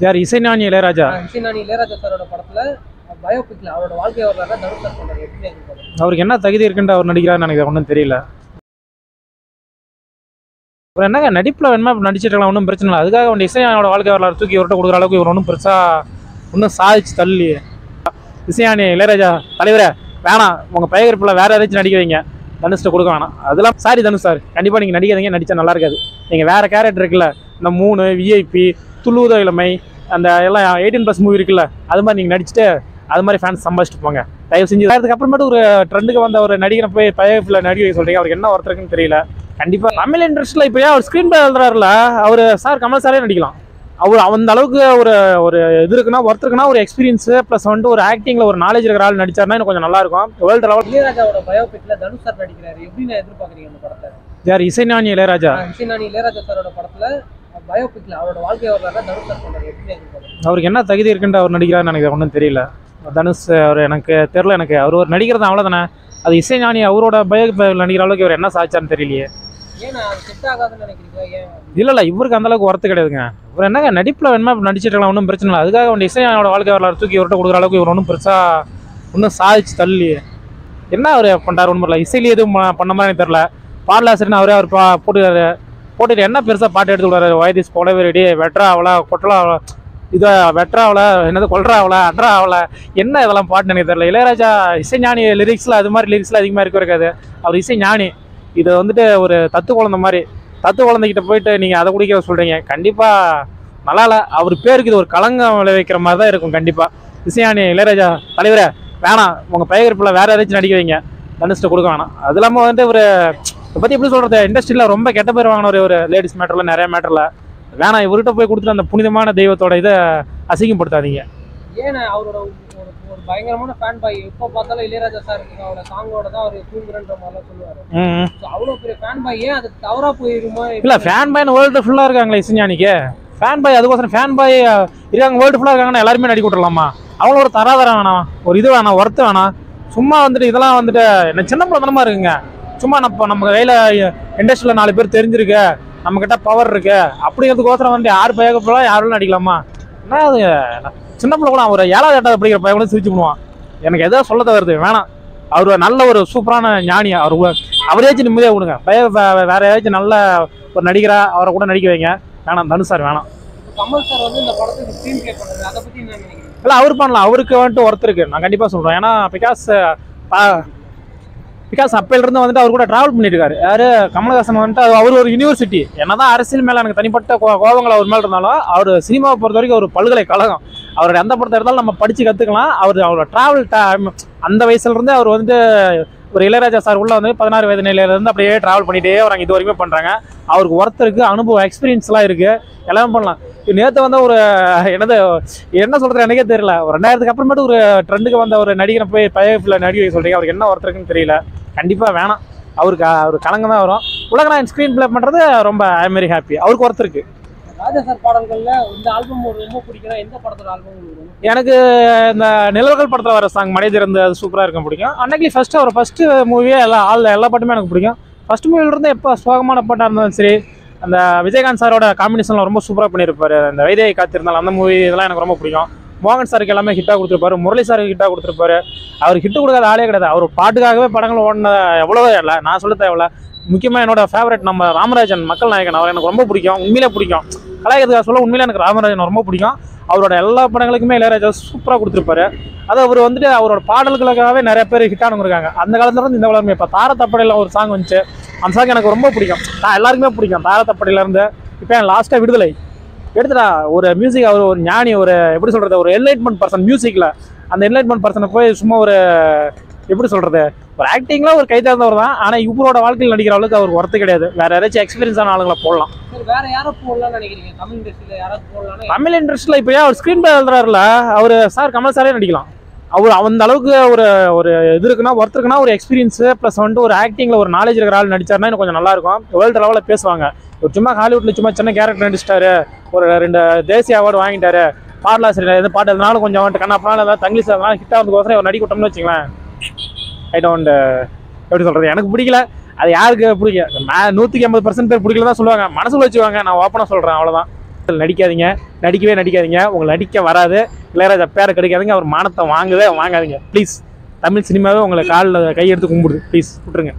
யார்? இசைஞானி இளையராஜா. இசைஞானி இளையராஜா சாரோட படத்துல பயோபிக்ல அவரோட வாழ்க்கை வரலாறு தனுஷ் சார் பண்றாரு. எப்படி இருக்கு? அவருக்கு என்ன தகுதி இருக்குன்னு அவர் நடிக்கிறாருன்னு எனக்கு ஒன்றும் தெரியல. அவர் என்னங்க நடிப்பில் வேணுமா நடிச்சிட்டு இருக்கலாம், ஒன்றும் பிரச்சனை இல்லை. அதுக்காக அவன் இசைஞானியோட வாழ்க்கை வரலாறு தூக்கி இவர்கிட்ட கொடுக்குற அளவுக்கு இவர் ஒன்றும் பெருசாக ஒன்றும் சாதிச்சு தள்ளி. இசைஞானி இளையராஜா தலைவரை வேணாம், உங்கள் பயகரிப்பில் வேறு ஏதாச்சும் நடிக்க வைங்க, தனுஷ்ட கொடுக்க வேணாம். அதெல்லாம் சாரி தனுஷ் சார், கண்டிப்பாக நீங்கள் நடிக்காதீங்க, நடித்தா நல்லா இருக்காது. நீங்கள் வேறு கேரக்டர் இருக்குல்ல, இந்த 3 VIP, துள்ளுவதோ இளமை, அந்த எல்லாம் 18+ மூவி இருக்குல்ல, அது மாதிரி நீங்கள் நடிச்சுட்டு அது மாதிரி ஃபேன்ஸ் சம்பாதிச்சுட்டு போங்க தயவு செஞ்சு. அதுக்கு அப்புறமேட்டு ஒரு ட்ரெண்டுக்கு வந்த ஒரு நடிகரை போய் பயகரிப்பில் நடிக்க வைக்க சொல்கிறீங்க, அவருக்கு என்ன ஒருத்தருக்குன்னு தெரியல. கண்டிப்பாக தமிழ் இண்டஸ்ட்ரியில் இப்போ அவர் ஸ்க்ரீன் பிளே எழுதுறாருல, அவர் சார் கமல் சாரே நடிக்கலாம். அவர் அந்த அளவுக்கு ஒரு ஒரு இது இருக்குன்னா, ஒருத்தருக்குன்னா ஒரு எக்ஸ்பீரியன்ஸு ப்ளஸ் வந்துட்டு ஒரு ஆக்டிங்கில் ஒரு நாலேஜ் இருக்கிற ஆள் நடிச்சாருன்னா எனக்கு கொஞ்சம் நல்லா இருக்கும். வேர்ல்டு லெவல் இளையராஜாவோட பயோபிக்ல தனுஷ் சார் நடிக்கிறாரு. எப்படி நான் எதிர்பார்க்குறீங்க அந்த படத்தை? யார்? இசைஞானி இளையராஜா. இசைஞானி இளையராஜா சாரோட படத்துல பயோபிக்ல அவரோட வாழ்க்கை வரலாறு தனுஷ் சார் பண்றாரு. எப்படி எதிர்பார்க்குறீங்க? அவருக்கு என்ன தகுதி இருக்குன்னு அவர் நடிக்கிறாருன்னு எனக்கு ஒன்றும் தெரியல. தனுஷ் அவர் எனக்கு தெரில. எனக்கு அவர் ஒரு நடிக்கிறது அவ்வளோதானே. அது இசைஞானி அவரோட பயோபிக்ல நடிக்கிற அளவுக்கு இவர் என்ன சாதிச்சான்னு தெரியலையே. ஏன்னா அது செட் ஆகாதுன்னு நினைக்கிறீங்க? ஏன்? இல்லை இவருக்கு அந்த அளவுக்கு ஒர்த்து கிடையாதுங்க. இவர் என்னங்க நடிப்பில் வேணுமா நடிச்சிட்டு இருக்கலாம், ஒன்றும் பிரச்சனை இல்லை. அதுக்காக அவன் இசைஞானியோட வாழ்க்கை வரலாறு தூக்கி இவர்கிட்ட கொடுக்குற அளவுக்கு இவர் ஒன்றும் பெருசாக ஒன்றும் சாதிச்சு தள்ளி. என்ன அவர் பண்ணுறாரு ஒன்றும் இல்லை. இசையிலே எதுவும் பண்ண மாதிரி எனக்கு தெரில. பாடலாசிரியர்னு அவரே அவர் போட்டுட்டு என்ன பெருசாக பாட்டு எடுத்து விடுறாரு. வயதிஸ் போலவேடி வெட்ரா அவளா கொட்டலா இதை வெட்ரா அவளை என்னது கொல்றா அவளை அட்ரா அவளை என்ன இதெல்லாம் பாட்டுன்னு எனக்கு தெரியல. இளையராஜா இசைஞானி லிரிக்ஸில் அது மாதிரி லிரிக்ஸில் அதிகமாக இருக்காது. அவர் இசைஞானி. இது வந்துட்டு ஒரு தத்து குழந்தை மாதிரி. தத்து குழந்தைகிட்ட போயிட்டு நீங்கள் அதை குடிக்க சொல்கிறீங்க, கண்டிப்பாக நல்லா இல்லை. அவர் பேருக்கு இது ஒரு களங்கம் விளைவிக்கிற மாதிரி தான் இருக்கும். கண்டிப்பாக இசைஞானி இளையராஜா தலைவரை வேணாம், உங்கள் பயகரிப்பில் வேறு ஏதாச்சும் நடிக்க வைங்க, தனுஷ்ட கொடுக்க வேணாம். அது இல்லாமல் வந்துட்டு ஒரு இதை பற்றி எப்படி சொல்கிறது, இண்டஸ்ட்ரியில் ரொம்ப கெட்ட பேர் வாங்கின ஒரு லேடிஸ் மேட்டரில் நிறைய மேட்டரில் வேணாம். இவர்கிட்ட போய் கொடுத்துட்டு அந்த புனிதமான தெய்வத்தோட இதை அசிங்கப்படுத்தாதீங்க. ஏன்னா அவரோட ஒரு பயங்கரமான ஃபேன் பாய். எப்போ பார்த்தாலும் இளையராஜா சார் அவரோட சாங்கோட தான் அவர் தூங்குறன்ற மாதிரிலாம் சொல்லுவார். அவ்வளோ பெரிய ஃபேன் பாய், ஏன் அது தவறாக போயிருமா? இல்லை ஃபேன் பாய்னு வேர்ல்டு ஃபுல்லாக இருக்காங்களே இசைஞானிக்கு. ஃபேன் பாய் அதுக்கோசரம் ஃபேன் பாய் இருக்காங்க, வேர்ல்டு ஃபுல்லாக இருக்காங்கன்னா எல்லாருமே நடிக்க விட்டுலாமா? அவங்கள ஒரு தராதரம் வேணாம், ஒரு இது வேணாம், ஒர்த்து வேணாம். சும்மா வந்துட்டு இதெல்லாம் வந்துட்டு என்ன சின்ன பிள்ளைத்தனமாக இருக்குங்க. சும்மா நம்ம கையில் இண்டஸ்ட்ரியில் 4 பேர் தெரிஞ்சிருக்கு, நம்மக்கிட்ட பவர் இருக்கு அப்படிங்கிறதுக்கோசரம் வந்து யார் பயக்கப்படலாம் யாரும் நடிக்கலாமா? என்ன அது சின்ன பிள்ளை கூட ஒரு 7வது 8வது படிக்கிற பையன் கூட சிரிச்சு பண்ணுவான். எனக்கு எதாவது சொல்ல தவிர்த்து வேணாம். அவர் நல்ல ஒரு சூப்பரான ஞானி. அவரையாச்சும் நிம்மதியாக கொடுங்க. வேற ஏதாச்சும் நல்ல ஒரு நடிகரா அவரை கூட நடிக்க வைங்க. வேணாம் தனுஷ் சார் வேணாம். கமல் சார் வந்து இந்த படத்துக்கு ஸ்க்ரீன் ப்ளே பண்றாரு, அதை பத்தி என்ன நினைக்கிறீங்க? இல்லை அவர் பண்ணலாம், அவருக்கு வந்துட்டு ஒர்த்து இருக்கு, நான் கண்டிப்பாக சொல்கிறேன். ஏன்னா பிகாஸ் அப்பையிலிருந்து வந்துட்டு அவர் கூட ட்ராவல் பண்ணியிருக்காரு. யார்? கமலஹாசன் வந்துட்டு அவர் ஒரு யூனிவர்சிட்டி. என்னதான் அரசியல் மேலே எனக்கு தனிப்பட்ட கோபங்கள் அவர் மேலே இருந்தாலும், அவர் சினிமாவை பொறுத்த வரைக்கும் ஒரு பல்கலைக்கழகம். அவருடைய எந்த படத்தை இருந்தாலும் நம்ம படித்து கற்றுக்கலாம். அவரோட ட்ராவல் அந்த வயசுலேருந்து அவர் வந்துட்டு ஒரு இளையராஜா சார் உள்ள வந்து 16 வயது நிலையிலேருந்து அப்படியே ட்ராவல் பண்ணிகிட்டே வராங்க, இது வரைக்கும் பண்ணுறாங்க. அவருக்கு ஒர்த் இருக்குது, அனுபவம் எக்ஸ்பீரியன்ஸ்லாம் இருக்குது, எல்லாமே பண்ணலாம். நேற்று வந்து ஒரு என்ன சொல்கிறது எனக்கே தெரியல. ஒரு 2000க்கு அப்புறமேட்டு ஒரு ட்ரெண்டுக்கு வந்த ஒரு நடிகரை போய் பயகரிப்பில் நடிக்க வைக்க சொல்கிறீங்க, அவருக்கு என்ன ஒர்த் இருக்குன்னு தெரியல. கண்டிப்பாக வேணாம். அவருக்கு கலங்க தான் வரும். உலகநாயகன் ஸ்க்ரீன் பிளே பண்ணுறது ரொம்ப ஐ எம் வெரி ஹாப்பி. அவருக்கு ஒர்த் இருக்குது. ராஜா சார் பாடல்கள்ல இந்த ஆல்பம் ரொம்ப பிடிக்கும். எந்த படத்தோட ஆல்பம் எனக்கு இந்த நிலவுகள் படத்தில் வர சாங் மனித இருந்து அது சூப்பராக இருக்கும், பிடிக்கும். அன்னைக்கு ஃபஸ்ட்டு மூவியே எல்லா பாட்டுமே எனக்கு பிடிக்கும். ஃபர்ஸ்ட் மூவிலிருந்து எப்போ சோகமான பாட்டாக இருந்தாலும் சரி, அந்த விஜயகாந்த் சாரோட காம்பினேஷன்லாம் ரொம்ப சூப்பராக பண்ணியிருப்பாரு. அந்த வைதேகி காத்திருந்தாலும் அந்த மூவி இதெல்லாம் எனக்கு ரொம்ப பிடிக்கும். மோகன் சாருக்கு எல்லாமே ஹிட்டாக கொடுத்துருப்பாரு, முரளி சாருக்கு ஹிட்டாக கொடுத்துருப்பாரு. அவர் ஹிட்டு கொடுக்காத ஆளே கிடையாது. அவர் பாட்டுக்காகவே படங்கள் ஓடின எவ்வளோவே இல்லை, நான் சொல்ல தேவையில்ல. முக்கியமாக என்னோட ஃபேவரட் நம்ம ராமராஜன் மக்கள் நாயகன், அவர் எனக்கு ரொம்ப பிடிக்கும், உண்மையிலே பிடிக்கும். கலாய்க்கிறதுக்காக சொல்ல உண்மையிலே எனக்கு ராமராஜன் ரொம்ப பிடிக்கும். அவரோட எல்லா படங்களுக்குமே இளையராஜா சூப்பராக கொடுத்துருப்பாரு. அது அவர் வந்துட்டு அவரோட பாடல்களுக்காகவே நிறைய பேர் ஹிட்டானவங்க இருக்காங்க. அந்த காலத்துல இருந்து இந்த காலமே. இப்போ தாரத்தப்படையில் ஒரு சாங் வந்துச்சு, அந்த சாங் எனக்கு ரொம்ப பிடிக்கும். எல்லாருக்குமே பிடிக்கும். தாரத்தப்படையிலேருந்து இப்போ என் லாஸ்ட்டாக விடுதலை எடுத்துட்டா ஒரு மியூசிக். அவர் ஒரு ஞானி, ஒரு எப்படி சொல்கிறது, ஒரு என்லைட்மெண்ட் பர்சன் மியூசிக்கில். அந்த என்லைட்மெண்ட் பர்சனை போய் சும்மா ஒரு எப்படி சொல்கிறது, ஒரு ஆக்டிங்கில் ஒரு கை தேர்ந்தவர் தான். ஆனால் இவரோட வாழ்க்கையில் நடிக்கிற அளவுக்கு அவருக்கு ஒர்த்து கிடையாது. வேறு யாராச்சும் எக்ஸ்பீரியன்ஸான ஆளுங்களை போடலாம். வேற யாரும் போடலாம்னு நினைக்கிறீங்க? தமிழ் இண்டஸ்ட்ரியில் யாராவது போடலாம்? தமிழ் இண்டஸ்ட்ரியில் இப்போ அவர் ஸ்க்ரீன் பிளே எழுதுறாருல, அவர் சார் கமல் சாரே நடிக்கலாம். அவர் அந்த அளவுக்கு ஒரு ஒரு இது இருக்குன்னா ஒர்த் இருக்குன்னா, ஒரு எக்ஸ்பீரியன்ஸு ப்ளஸ் வந்துட்டு ஒரு ஆக்டிங்கில் ஒரு நாலேஜ் இருக்கிற ஆள் நடிச்சாருன்னா எனக்கு கொஞ்சம் நல்லாயிருக்கும். வேர்ல்டு லெவலில் பேசுவாங்க. ஒரு சும்மா ஹாலிவுட்டில் சும்மா சின்ன கேரக்டர் நடிச்சிட்டாரு, ஒரு 2 தேசிய அவார்டு வாங்கிட்டாரு, பாடலாசிரியர் எது பாட்டு எதுனாலும் கொஞ்சம் வந்துட்டு கண்ணாப்பனாலும் ஏதாவது தங்கிலீஷ் அதனால ஹிட்டாக வந்து நடிக்க விட்டோம்னு வச்சுங்களேன். ஐ டோன்ட் எப்படி சொல்கிறது, எனக்கு பிடிக்கல. அது யாருக்கு பிடிக்கும்? 150% பேர் பிடிக்கல தான் சொல்லுவாங்க, மனசுல வச்சுவாங்க. நான் ஓப்பனாக சொல்கிறேன், அவ்வளோதான். நடிக்காதீங்க, நடிக்கவே நடிக்காதீங்க. உங்களுக்கு நடிக்க வராது, இளையராஜா பேரை கிடைக்காதீங்க, அவர் மானத்தை வாங்காதீங்க ப்ளீஸ். தமிழ் சினிமாவே உங்களை காலில் கையெடுத்து கும்பிடுது, ப்ளீஸ் விட்டுருங்க.